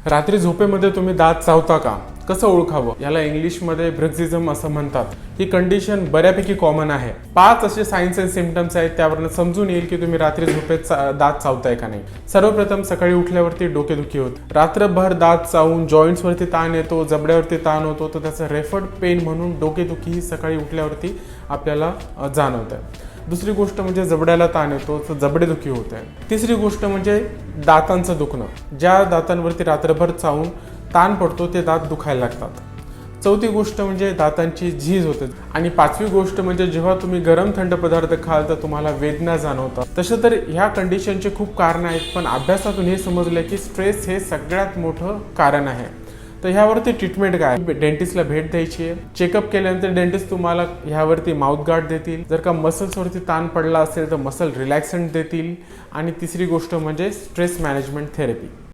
रात्री झोपेमध्ये तुम्ही दात चावता का? कसं ओळखावं? याला इंग्लिशमध्ये ब्रक्झिझम असं म्हणतात. ही कंडिशन बऱ्यापैकी कॉमन आहे. 5 असे साइन्स अँड सिम्पटम्स आहेत, त्यावरून समजून येईल की तुम्ही रात्री झोपेत दात चावताय का नाही. सर्वप्रथम सकाळी उठल्यावरती डोकेदुखी होते. रात्रभर दात चावून जॉईंट्सवरती ताण येतो, जबड्यावरती ताण होतो, तर त्याचं रेफर्ड पेन म्हणून डोकेदुखी ही सकाळी उठल्यावरती आपल्याला जाणवतं. दुसरी गोष्ट म्हणजे जबड्याला ताण येतो, तर जबडेदुखी होते. तिसरी गोष्ट म्हणजे दातांचं दुखणं. ज्या दातांवरती रात्रभर चावून ताण पडतो ते दात दुखायला लागतात. चौथी गोष्ट म्हणजे दातांची झीज होते. आणि पाचवी गोष्ट म्हणजे जेव्हा तुम्ही गरम थंड पदार्थ खाल तर तुम्हाला वेदना जाणवतात. तसं तर ह्या कंडिशनचे खूप कारणं आहेत, पण अभ्यासातून हे समजलं की स्ट्रेस हे सगळ्यात मोठं कारण आहे. तर ह्यावरती ट्रीटमेंट काय? डेंटिस्टला भेट द्यायची आहे. चेकअप केल्यानंतर डेंटिस्ट तुम्हाला ह्यावरती माउथ गार्ड देतील. जर का मसल्सवरती ताण पडला असेल तर मसल रिलॅक्संट देतील. आणि तिसरी गोष्ट म्हणजे स्ट्रेस मॅनेजमेंट थेरपी.